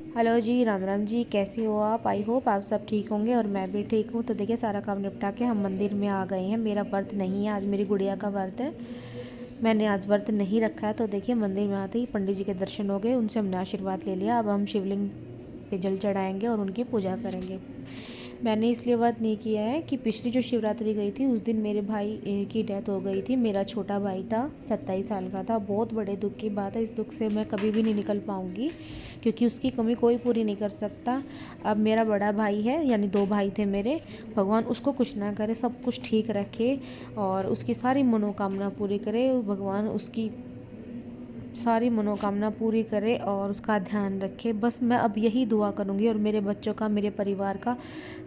Hello जी, राम राम जी। कैसी हो आप? आई होप आप सब ठीक होंगे और मैं भी ठीक हूँ। तो देखिए, सारा काम निपटा के हम मंदिर में आ गए हैं। मेरा व्रत नहीं है आज, मेरी गुड़िया का व्रत है। मैंने आज व्रत नहीं रखा है। तो देखिए, मंदिर में आते ही पंडित जी के दर्शन हो गए, उनसे हमने आशीर्वाद ले लिया। अब हम शिवलिंग पे जल चढ़ाएंगे और उनकी पूजा करेंगे। मैंने इसलिए व्रत नहीं किया है कि पिछली जो शिवरात्रि गई थी उस दिन मेरे भाई की डेथ हो गई थी। मेरा छोटा भाई था, 27 साल का था। बहुत बड़े दुख की बात है। इस दुख से मैं कभी भी नहीं निकल पाऊँगी, क्योंकि उसकी कमी कोई पूरी नहीं कर सकता। अब मेरा बड़ा भाई है, यानी 2 भाई थे मेरे। भगवान उसको कुछ ना करे, सब कुछ ठीक रखे और उसकी सारी मनोकामना पूरी करे। भगवान उसकी सारी मनोकामना पूरी करे और उसका ध्यान रखे। बस मैं अब यही दुआ करूँगी और मेरे बच्चों का, मेरे परिवार का,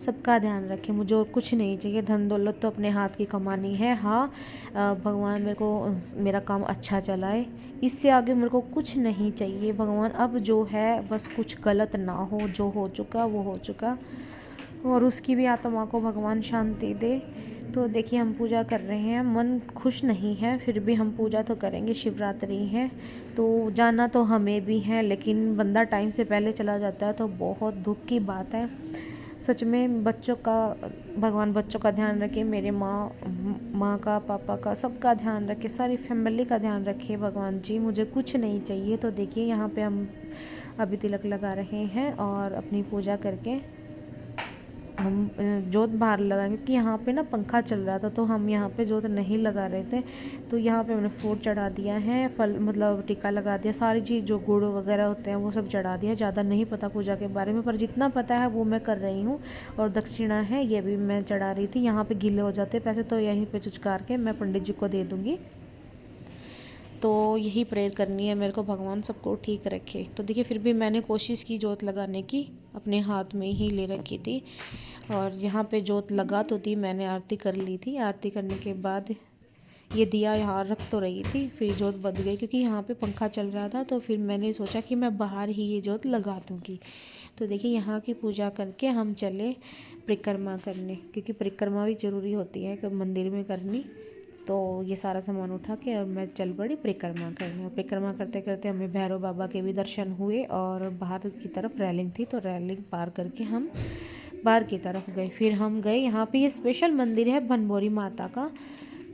सबका ध्यान रखे। मुझे और कुछ नहीं चाहिए। धन दौलत तो अपने हाथ की कमानी है। हाँ, भगवान मेरे को मेरा काम अच्छा चलाए, इससे आगे मेरे को कुछ नहीं चाहिए। भगवान अब जो है बस कुछ गलत ना हो, जो हो चुका वो हो चुका, और उसकी भी आत्मा को भगवान शांति दे। तो देखिए, हम पूजा कर रहे हैं। मन खुश नहीं है, फिर भी हम पूजा तो करेंगे। शिवरात्रि है तो जाना तो हमें भी है, लेकिन बंदा टाइम से पहले चला जाता है तो बहुत दुख की बात है। सच में बच्चों का, भगवान बच्चों का ध्यान रखे। मेरे माँ का, पापा का, सबका ध्यान रखे, सारी फैमिली का ध्यान रखे भगवान जी। मुझे कुछ नहीं चाहिए। तो देखिए, यहाँ पे हम अभी तिलक लगा रहे हैं और अपनी पूजा करके हम जोत बाहर लगाएंगे, क्योंकि यहाँ पे ना पंखा चल रहा था तो हम यहाँ पे जोत नहीं लगा रहे थे। तो यहाँ पे मैंने फूल चढ़ा दिया है, फल मतलब टीका लगा दिया, सारी चीज़ जो गुड़ वगैरह होते हैं वो सब चढ़ा दिया। ज़्यादा नहीं पता पूजा के बारे में, पर जितना पता है वो मैं कर रही हूँ। और दक्षिणा है, ये भी मैं चढ़ा रही थी। यहाँ पर गीले हो जाते पैसे तो यहीं पर चुचकार के मैं पंडित जी को दे दूँगी। तो यही प्रेयर करनी है मेरे को, भगवान सबको ठीक रखे। तो देखिए, फिर भी मैंने कोशिश की जोत लगाने की, अपने हाथ में ही ले रखी थी। और यहाँ पे जोत लगा तो थी, मैंने आरती कर ली थी। आरती करने के बाद ये दिया यहाँ रख तो रही थी, फिर जोत बंद गई क्योंकि यहाँ पे पंखा चल रहा था। तो फिर मैंने सोचा कि मैं बाहर ही ये जोत लगा दूँगी। तो देखिए, यहाँ की पूजा करके हम चले परिक्रमा करने, क्योंकि परिक्रमा भी ज़रूरी होती है मंदिर में करनी। तो ये सारा सामान उठा के और मैं चल पड़ी परिक्रमा करने। और परिक्रमा करते करते हमें भैरव बाबा के भी दर्शन हुए और बाहर की तरफ रेलिंग थी, तो रेलिंग पार करके हम बाहर की तरफ गए। फिर हम गए, यहाँ पे ये स्पेशल मंदिर है बनभौरी माता का।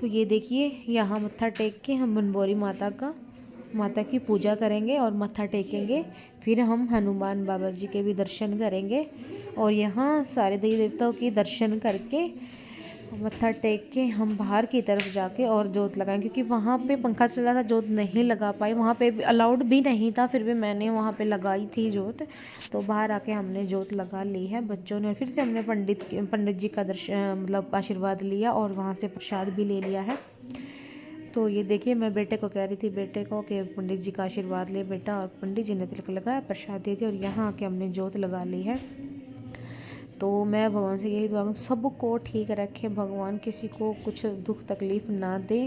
तो ये देखिए, यहाँ मत्था टेक के हम बनभौरी माता की पूजा करेंगे और मत्था टेकेंगे। फिर हम हनुमान बाबा जी के भी दर्शन करेंगे और यहाँ सारे देवी देवताओं की दर्शन करके मत्था टेक के हम बाहर की तरफ जाके और जोत लगाएं, क्योंकि वहाँ पे पंखा चल रहा था, जोत नहीं लगा पाई। वहाँ पे अलाउड भी नहीं था, फिर भी मैंने वहाँ पे लगाई थी जोत। तो बाहर आके हमने जोत लगा ली है बच्चों ने, और फिर से हमने पंडित जी का दर्शन मतलब आशीर्वाद लिया और वहाँ से प्रसाद भी ले लिया है। तो ये देखिए, मैं बेटे को कह रही थी, बेटे को कि पंडित जी का आशीर्वाद ले बेटा, और पंडित जी ने तिलक लगाया, प्रसाद दे दिया और यहाँ आके हमने जोत लगा ली है। तो मैं भगवान से यही दुआ करूँ, सबको ठीक रखे भगवान, किसी को कुछ दुख तकलीफ़ ना दे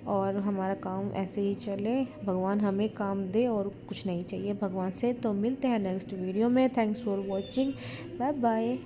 और हमारा काम ऐसे ही चले। भगवान हमें काम दे और कुछ नहीं चाहिए भगवान से। तो मिलते हैं नेक्स्ट वीडियो में। Thanks for watching, bye bye.